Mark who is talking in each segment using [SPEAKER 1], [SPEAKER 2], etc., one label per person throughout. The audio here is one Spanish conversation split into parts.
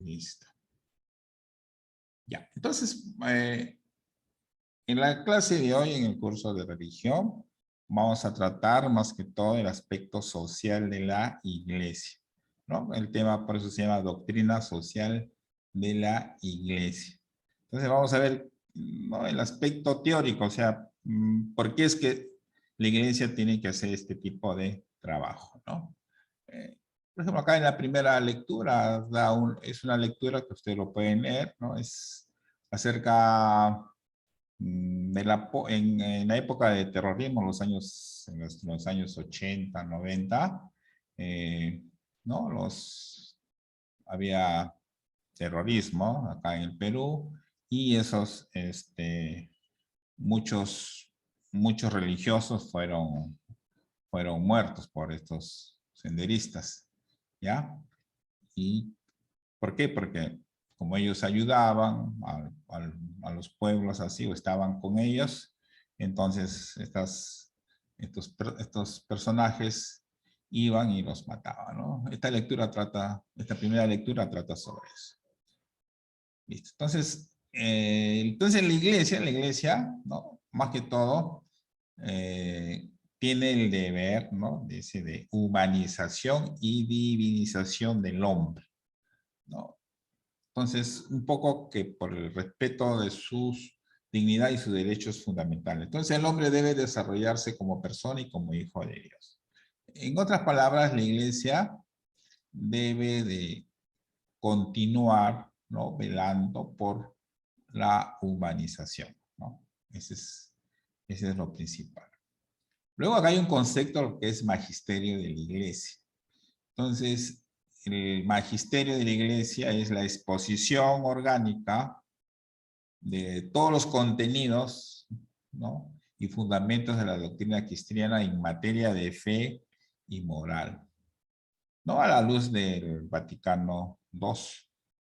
[SPEAKER 1] Listo. Ya, entonces, en la clase de hoy, en el curso de religión, vamos a tratar más que todo el aspecto social de la iglesia, ¿no? El tema, por eso se llama doctrina social de la iglesia. Entonces vamos a ver, ¿no?, el aspecto teórico, o sea, ¿por qué es que la iglesia tiene que hacer este tipo de trabajo, ¿no? Por ejemplo, acá en la primera lectura, es una lectura que ustedes lo pueden leer, ¿no? Es acerca en la época de terrorismo, en los años 80, 90, ¿no? Había terrorismo acá en el Perú y muchos religiosos fueron muertos por estos senderistas, ¿ya? ¿Y por qué? Porque como ellos ayudaban a los pueblos así, o estaban con ellos, entonces estos personajes iban y los mataban, ¿no? Esta primera lectura trata sobre eso. Listo. Entonces la iglesia, ¿no?, más que todo, tiene el deber, ¿no?, de humanización y divinización del hombre, ¿no? Entonces, un poco que por el respeto de su dignidad y sus derechos fundamentales. Entonces, el hombre debe desarrollarse como persona y como hijo de Dios. En otras palabras, la iglesia debe de continuar, ¿no?, velando por la humanización, ¿no? Ese es lo principal. Luego acá hay un concepto que es magisterio de la iglesia. Entonces, el magisterio de la iglesia es la exposición orgánica de todos los contenidos, ¿no?, y fundamentos de la doctrina cristiana en materia de fe y moral, ¿no?, a la luz del Vaticano II.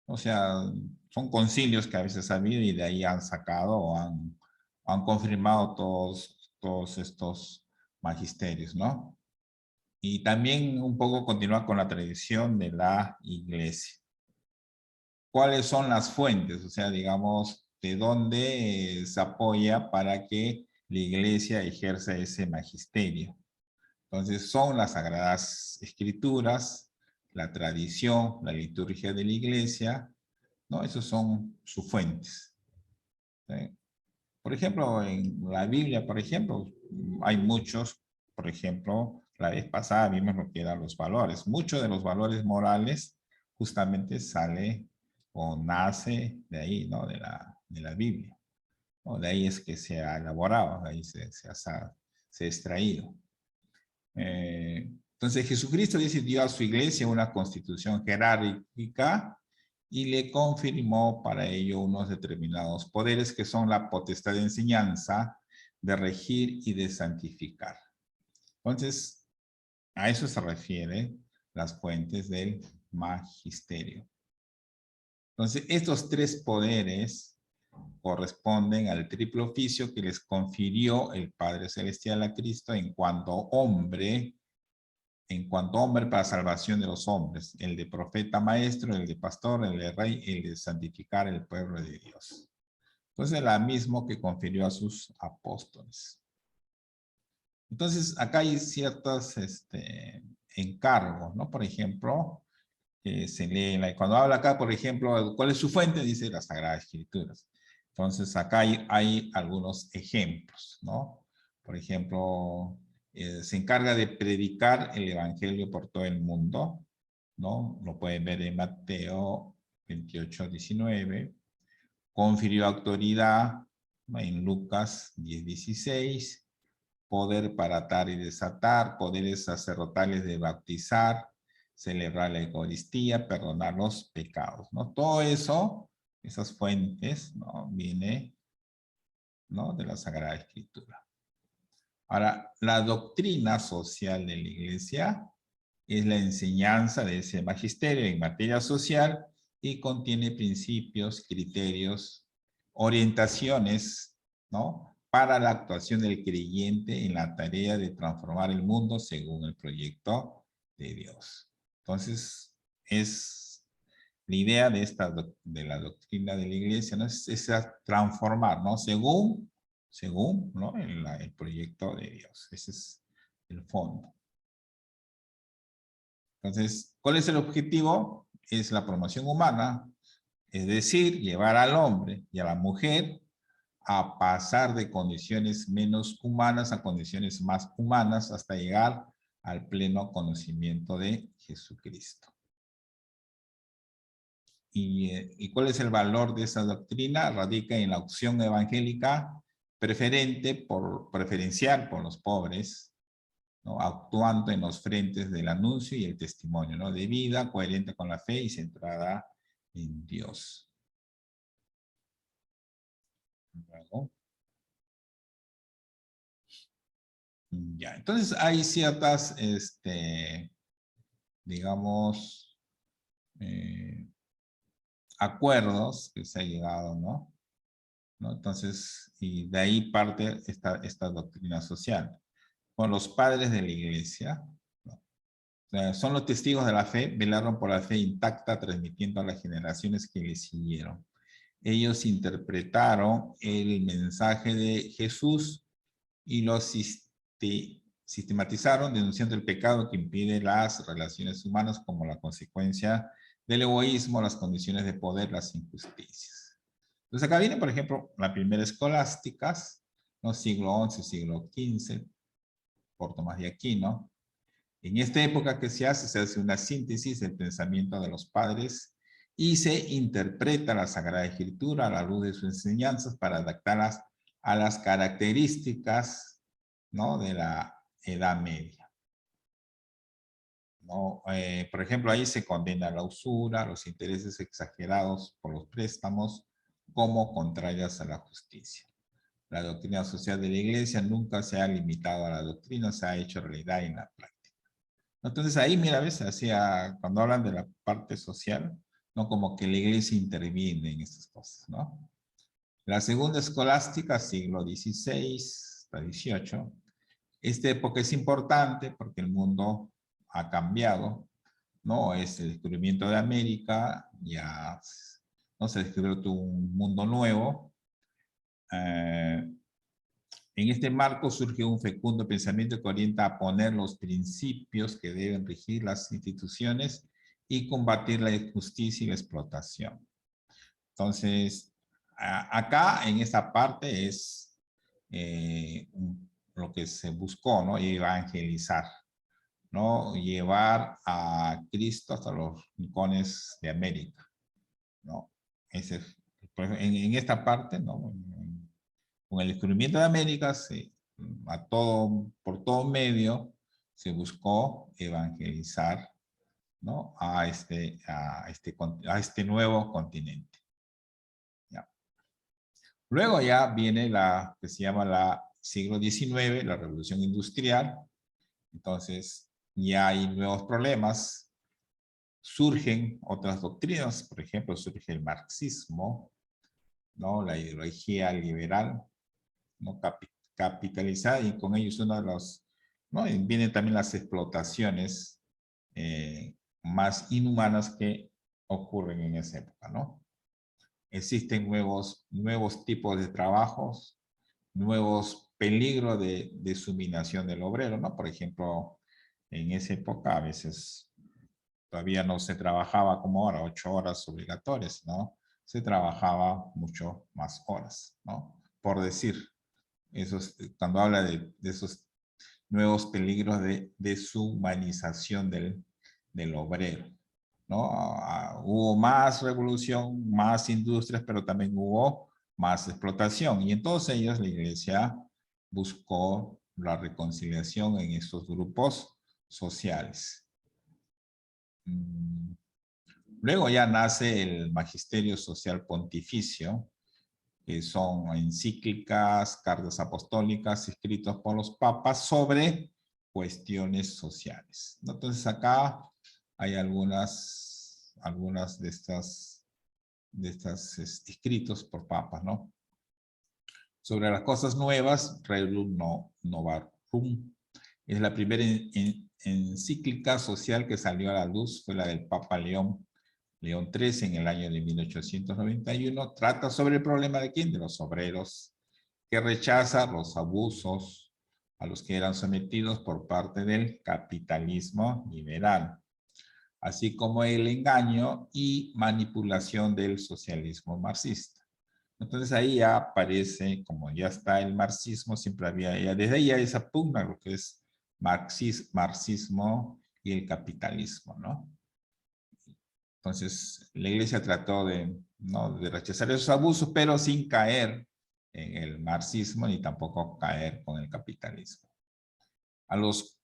[SPEAKER 1] O sea, son concilios que a veces ha habido y de ahí han sacado o han confirmado todos estos magisterios, ¿no? Y también un poco continuar con la tradición de la iglesia. ¿Cuáles son las fuentes? O sea, digamos, ¿de dónde se apoya para que la iglesia ejerza ese magisterio? Entonces, son las Sagradas Escrituras, la tradición, la liturgia de la iglesia, ¿no? Esos son sus fuentes, ¿sí? Por ejemplo, en la Biblia, por ejemplo, hay muchos, por ejemplo, la vez pasada vimos lo que eran los valores. Muchos de los valores morales justamente sale o nace de ahí, ¿no?, de la Biblia, ¿no? De ahí es que se ha elaborado, de ahí se ha extraído. Entonces Jesucristo decidió a su iglesia una constitución jerárquica y le confirmó para ello unos determinados poderes que son la potestad de enseñanza, de regir y de santificar. Entonces, a eso se refiere las fuentes del magisterio. Entonces, estos tres poderes corresponden al triple oficio que les confirió el Padre Celestial a Cristo en cuanto hombre para salvación de los hombres, el de profeta maestro, el de pastor, el de rey, el de santificar el pueblo de Dios. Entonces, la misma que confirió a sus apóstoles. Entonces, acá hay ciertos encargos, ¿no? Por ejemplo, se lee, cuando habla acá, por ejemplo, ¿cuál es su fuente? Dice las Sagradas Escrituras. Entonces, acá hay algunos ejemplos, ¿no? Por ejemplo, se encarga de predicar el evangelio por todo el mundo, ¿no? Lo pueden ver en Mateo 28, 19. Confirió autoridad, ¿no?, en Lucas 10, 16. Poder para atar y desatar, poderes sacerdotales de bautizar, celebrar la Eucaristía, perdonar los pecados, ¿no? Todo eso, esas fuentes, ¿no?, viene, ¿no?, de la Sagrada Escritura. Ahora, la doctrina social de la iglesia es la enseñanza de ese magisterio en materia social y contiene principios, criterios, orientaciones, ¿no?, para la actuación del creyente en la tarea de transformar el mundo según el proyecto de Dios. Entonces, la idea de la doctrina de la iglesia, ¿no? Es transformar, ¿no? Según ¿no? El proyecto de Dios. Ese es el fondo. Entonces, ¿cuál es el objetivo? Es la promoción humana, es decir, llevar al hombre y a la mujer a pasar de condiciones menos humanas a condiciones más humanas hasta llegar al pleno conocimiento de Jesucristo. ¿Y cuál es el valor de esa doctrina? Radica en la opción evangélica preferencial por los pobres, ¿no? Actuando en los frentes del anuncio y el testimonio, ¿no? De vida coherente con la fe y centrada en Dios. Luego. Ya, entonces hay ciertas, digamos, acuerdos que se ha llegado, ¿no? Entonces, y de ahí parte esta doctrina social. Con los padres de la iglesia, ¿no? O sea, son los testigos de la fe, velaron por la fe intacta, transmitiendo a las generaciones que le siguieron. Ellos interpretaron el mensaje de Jesús y lo sistematizaron, denunciando el pecado que impide las relaciones humanas como la consecuencia del egoísmo, las condiciones de poder, las injusticias. Entonces acá viene, por ejemplo, la primera escolásticas, ¿no? Siglo XI, siglo XV, por Tomás de Aquino. En esta época que se hace una síntesis del pensamiento de los padres y se interpreta la Sagrada Escritura a la luz de sus enseñanzas para adaptarlas a las características, ¿no? De la Edad Media, ¿no? Por ejemplo, ahí se condena la usura, los intereses exagerados por los préstamos como contrarias a la justicia. La doctrina social de la Iglesia nunca se ha limitado a la doctrina, se ha hecho realidad en la práctica. Entonces ahí, mira, ves, cuando hablan de la parte social, ¿no? Como que la Iglesia interviene en estas cosas, ¿no? La segunda escolástica, siglo XVI hasta XVIII. Esta época es importante porque el mundo ha cambiado, ¿no? Es el descubrimiento de América, ya no se descubrió un mundo nuevo. En este marco surge un fecundo pensamiento que orienta a poner los principios que deben regir las instituciones y combatir la injusticia y la explotación. Entonces, acá en esta parte es lo que se buscó, ¿no? Evangelizar, ¿no? Llevar a Cristo hasta los rincones de América, ¿no? En esta parte, ¿no? Con el descubrimiento de América, por todo medio, se buscó evangelizar, ¿no? a este nuevo continente. ¿Ya? Luego ya viene la que se llama la siglo XIX, la revolución industrial. Entonces ya hay nuevos problemas, surgen otras doctrinas, por ejemplo, surge el marxismo, ¿no? La ideología liberal, ¿no? Capitalizada, y con ellos uno de los, ¿no? Vienen también las explotaciones más inhumanas que ocurren en esa época, ¿no? Existen nuevos tipos de trabajos, nuevos peligros de subminación del obrero, ¿no? Por ejemplo, en esa época a veces todavía no se trabajaba como ahora, 8 horas obligatorias, ¿no? Se trabajaba mucho más horas, ¿no? Por decir, cuando habla de esos nuevos peligros de deshumanización del obrero, ¿no? Hubo más revolución, más industrias, pero también hubo más explotación. Y en todos ellos la Iglesia buscó la reconciliación en estos grupos sociales. Luego ya nace el Magisterio Social Pontificio, que son encíclicas, cartas apostólicas escritas por los papas sobre cuestiones sociales. Entonces acá hay algunas de estas escritos por papas, ¿no? Sobre las cosas nuevas, Rerum Novarum, es la primera encíclica social que salió a la luz, fue la del Papa León León XIII, en el año de 1891, trata sobre el problema de quién, de los obreros, que rechaza los abusos a los que eran sometidos por parte del capitalismo liberal, así como el engaño y manipulación del socialismo marxista. Entonces ahí ya aparece, como ya está el marxismo, siempre había, ya desde ahí ya esa pugna, lo que es marxismo y el capitalismo, ¿no? Entonces la iglesia trató de, ¿no?, de rechazar esos abusos, pero sin caer en el marxismo ni tampoco caer con el capitalismo. A los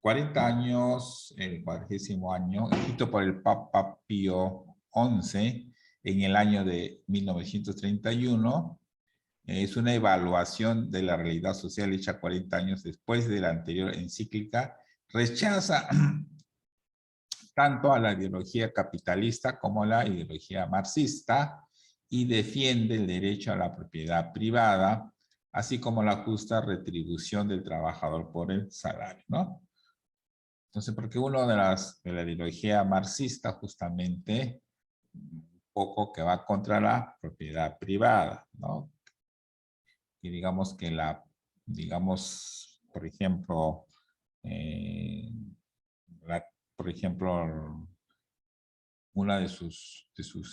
[SPEAKER 1] 40 años, el 40º año, escrito por el Papa Pío XI, en el año de 1931, es una evaluación de la realidad social hecha 40 años después de la anterior encíclica, rechaza tanto a la ideología capitalista como a la ideología marxista y defiende el derecho a la propiedad privada, así como la justa retribución del trabajador por el salario, ¿no? Entonces, porque uno de la ideología marxista justamente, un poco que va contra la propiedad privada, ¿no? Y digamos que por ejemplo, eh, por ejemplo, una de sus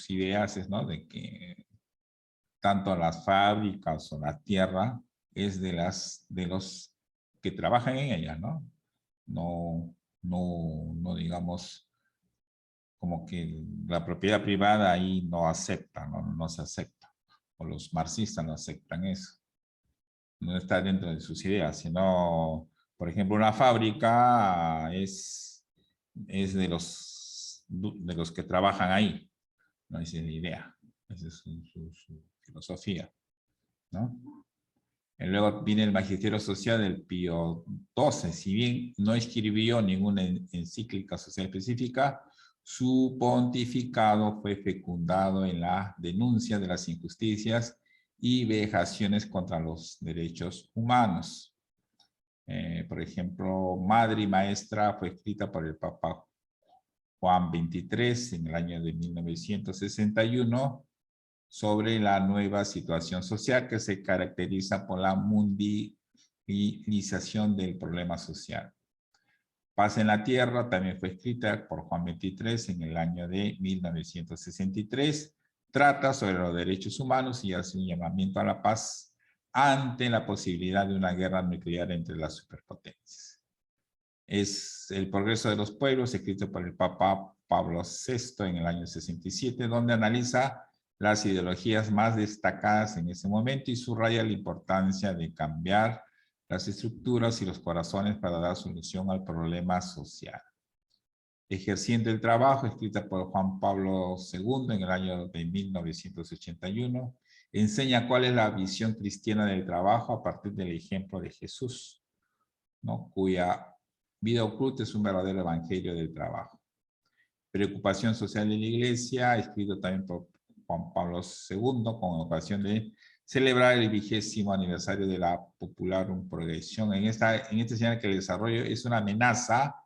[SPEAKER 1] ideas es, ¿no?, de que tanto las fábricas o la tierra es de los que trabajan en ellas, ¿no? No digamos, como que la propiedad privada ahí no acepta, no se acepta. O los marxistas no aceptan eso. No está dentro de sus ideas, sino, por ejemplo, una fábrica es de los que trabajan ahí. No, esa es la idea. Esa es su filosofía, ¿no? Y luego viene el Magisterio Social del Pío XII. Si bien no escribió ninguna encíclica social específica, su pontificado fue fecundado en la denuncia de las injusticias y vejaciones contra los derechos humanos. Por ejemplo, Madre y Maestra fue escrita por el Papa Juan XXIII en el año de 1961, sobre la nueva situación social que se caracteriza por la mundialización del problema social. Paz en la Tierra también fue escrita por Juan XXIII en el año de 1963. Trata sobre los derechos humanos y hace un llamamiento a la paz ante la posibilidad de una guerra nuclear entre las superpotencias. Es El progreso de los pueblos, escrito por el Papa Pablo VI en el año 67, donde analiza las ideologías más destacadas en ese momento y subraya la importancia de cambiar las estructuras y los corazones para dar solución al problema social. Ejerciendo el trabajo, escrita por Juan Pablo II en el año de 1981, enseña cuál es la visión cristiana del trabajo a partir del ejemplo de Jesús, ¿no?, cuya vida oculta es un verdadero evangelio del trabajo. Preocupación social de la Iglesia, escrito también por Juan Pablo II, con ocasión de celebrar el 20º aniversario de la Popularum Progressión. En esta señal que el desarrollo es una amenaza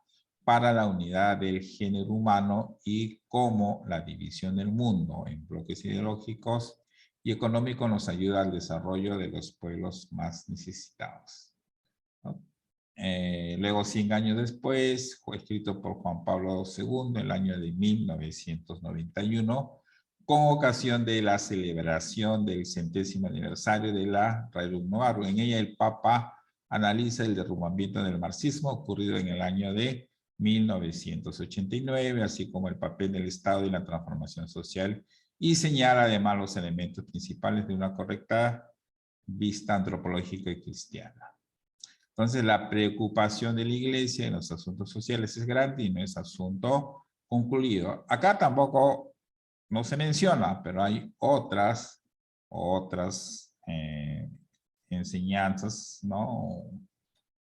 [SPEAKER 1] para la unidad del género humano y cómo la división del mundo en bloques ideológicos y económicos nos ayuda al desarrollo de los pueblos más necesitados, ¿no? Luego, 100 años después, fue escrito por Juan Pablo II en el año de 1991, con ocasión de la celebración del 100º aniversario de la Rerum Novarum. En ella el Papa analiza el derrumbamiento del marxismo ocurrido en el año de 1989, así como el papel del Estado y la transformación social, y señala además los elementos principales de una correcta vista antropológica y cristiana. Entonces, la preocupación de la Iglesia en los asuntos sociales es grande y no es asunto concluido. Acá tampoco no se menciona, pero hay otras enseñanzas, ¿no?,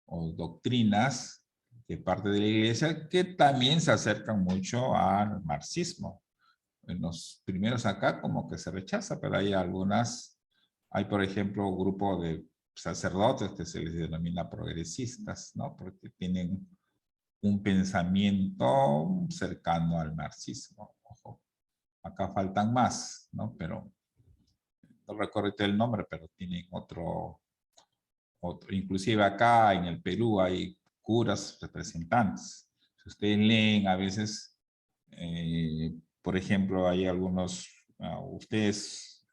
[SPEAKER 1] o doctrinas de parte de la Iglesia que también se acercan mucho al marxismo. En los primeros acá como que se rechaza, pero hay algunas, por ejemplo, un grupo de sacerdotes que se les denomina progresistas, ¿no?, porque tienen un pensamiento cercano al marxismo. Ojo. Acá faltan más, ¿no? Pero no recuerdo el nombre, pero tienen otro, inclusive acá en el Perú hay curas representantes. Si ustedes leen a veces, por ejemplo, hay algunos, ustedes,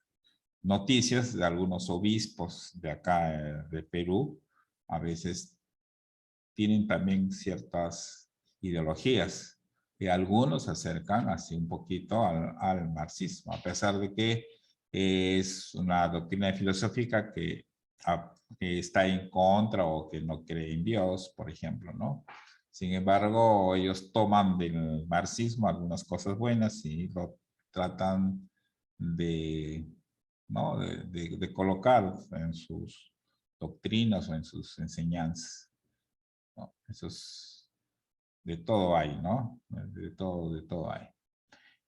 [SPEAKER 1] noticias de algunos obispos de acá, de Perú, a veces tienen también ciertas ideologías y algunos se acercan así un poquito al marxismo, a pesar de que es una doctrina filosófica que está en contra o que no cree en Dios, por ejemplo, ¿no? Sin embargo, ellos toman del marxismo algunas cosas buenas y lo tratan de, ¿no? de colocar en sus doctrinas o en sus enseñanzas, ¿no? Eso es, de todo hay, ¿no? De todo hay.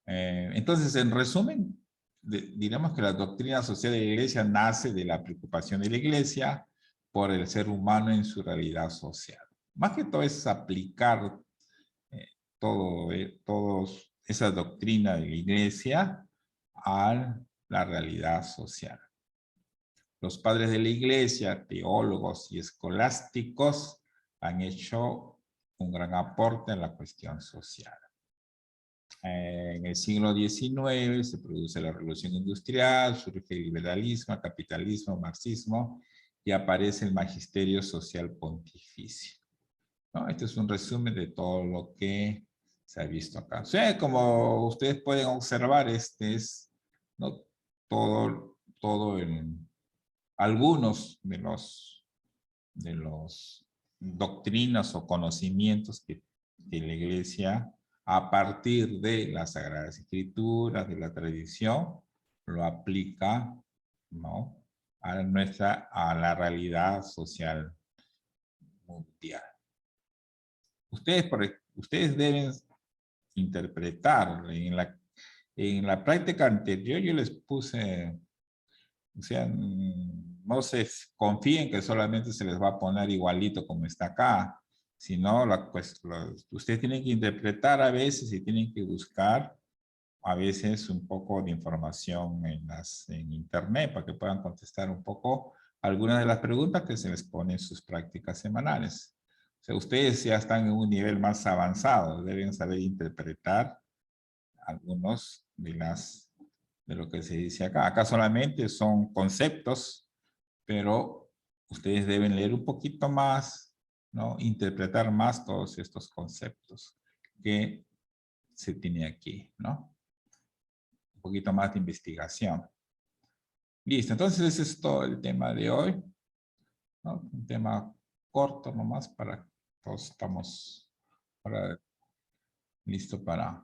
[SPEAKER 1] Entonces, en resumen, diremos que la doctrina social de la Iglesia nace de la preocupación de la Iglesia por el ser humano en su realidad social. Más que todo es aplicar todos esa doctrina de la Iglesia a la realidad social. Los padres de la Iglesia, teólogos y escolásticos, han hecho un gran aporte en la cuestión social. En el siglo XIX se produce la revolución industrial, surge el liberalismo, el capitalismo, el marxismo, y aparece el magisterio social pontificio, ¿no? Este es un resumen de todo lo que se ha visto acá. O sea, como ustedes pueden observar, este es, ¿no? todo en algunos de los doctrinas o conocimientos que la Iglesia, a partir de las Sagradas Escrituras, de la tradición, lo aplica, ¿no? a la realidad social mundial. Ustedes deben interpretar. En la práctica anterior yo les puse, o sea, no se confíen que solamente se les va a poner igualito como está acá, sino ustedes tienen que interpretar a veces y tienen que buscar a veces un poco de información en internet para que puedan contestar un poco algunas de las preguntas que se les pone en sus prácticas semanales. O sea, ustedes ya están en un nivel más avanzado, deben saber interpretar algunos de lo que se dice acá. Acá solamente son conceptos, pero ustedes deben leer un poquito más, ¿no? Interpretar más todos estos conceptos que se tiene aquí, ¿no? Un poquito más de investigación. Listo, entonces ese es todo el tema de hoy, ¿no? Un tema corto nomás para todos estamos listos para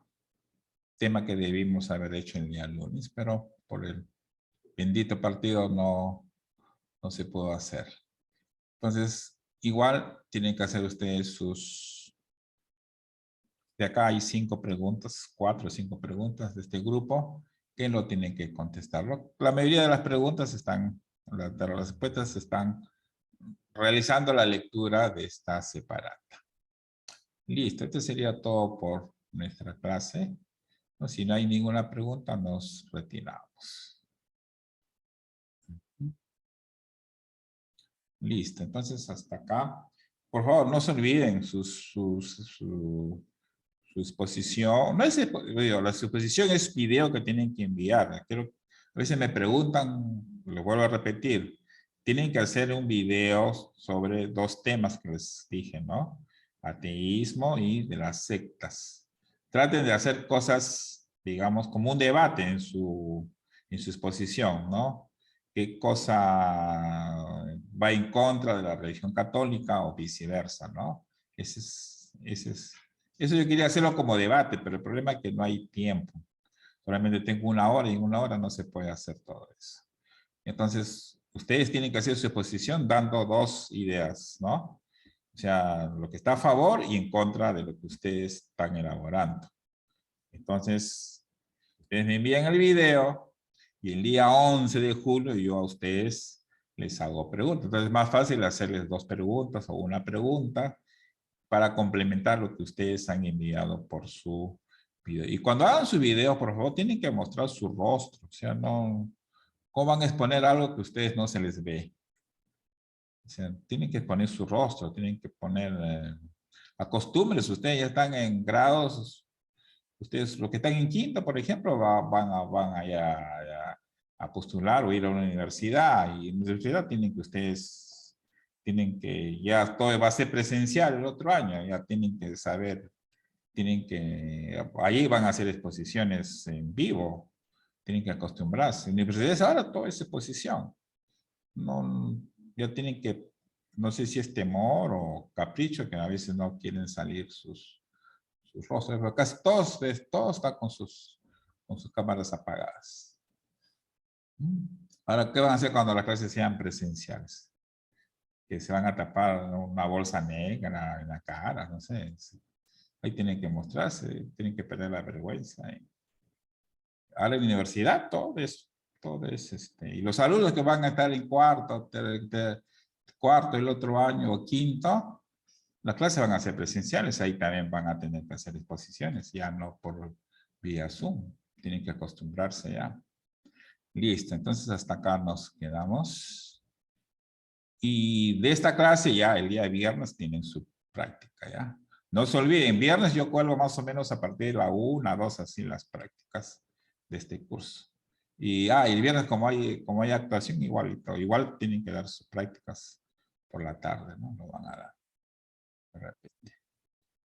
[SPEAKER 1] tema que debimos haber hecho el día lunes, pero por el bendito partido no se pudo hacer. Entonces, igual tienen que hacer ustedes de acá hay 5 preguntas, 4 o 5 preguntas de este grupo que no tienen que contestarlo. La mayoría de las preguntas de las respuestas están realizando la lectura de esta separata. Listo, esto sería todo por nuestra clase. No, si no hay ninguna pregunta, nos retiramos. Listo, entonces hasta acá. Por favor, no se olviden su exposición. No es, digo, la exposición es video que tienen que enviar. A veces me preguntan, lo vuelvo a repetir, tienen que hacer un video sobre 2 temas que les dije, ¿no? Ateísmo y de las sectas. Traten de hacer cosas, digamos, como un debate en su exposición, ¿no? ¿Qué cosa va en contra de la religión católica o viceversa, ¿no? Eso yo quería hacerlo como debate, pero el problema es que no hay tiempo. Solamente tengo 1 hora y en 1 hora no se puede hacer todo eso. Entonces, ustedes tienen que hacer su exposición dando 2 ideas, ¿no? O sea, lo que está a favor y en contra de lo que ustedes están elaborando. Entonces, ustedes me envían el video y el día 11 de julio yo a ustedes les hago preguntas. Entonces es más fácil hacerles 2 preguntas o 1 pregunta para complementar lo que ustedes han enviado por su video. Y cuando hagan su video, por favor, tienen que mostrar su rostro. O sea, no, ¿cómo van a exponer algo que a ustedes no se les ve? O sea, tienen que poner su rostro, tienen que poner... acostúmbrense, ustedes ya están en grados, ustedes, los que están en quinto, por ejemplo, van a postular o ir a una universidad, y en la universidad tienen que, ya todo va a ser presencial el otro año, ya tienen que saber, ahí van a hacer exposiciones en vivo, tienen que acostumbrarse. En universidades ahora todo es exposición, no, ya tienen que, no sé si es temor o capricho, que a veces no quieren salir sus rostros, pero casi todos están con sus cámaras apagadas. Ahora, ¿qué van a hacer cuando las clases sean presenciales? Que se van a tapar una bolsa negra en la cara, no sé. Ahí tienen que mostrarse, tienen que perder la vergüenza. Ahora en la universidad todo es y los alumnos que van a estar en cuarto el otro año o quinto, las clases van a ser presenciales, ahí también van a tener que hacer exposiciones, ya no por vía Zoom, tienen que acostumbrarse ya. Listo, entonces hasta acá nos quedamos. Y de esta clase ya el día de viernes tienen su práctica ya. No se olviden, viernes yo cuelgo más o menos a partir de la 1, 2, así las prácticas de este curso. Y el viernes como hay actuación, igual tienen que dar sus prácticas por la tarde, ¿no? Lo van a dar. De repente.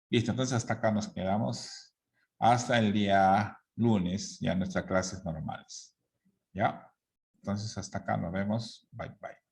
[SPEAKER 1] Listo, entonces hasta acá nos quedamos. Hasta el día lunes, ya nuestras clases normales. ¿Ya? Entonces hasta acá nos vemos. Bye, bye.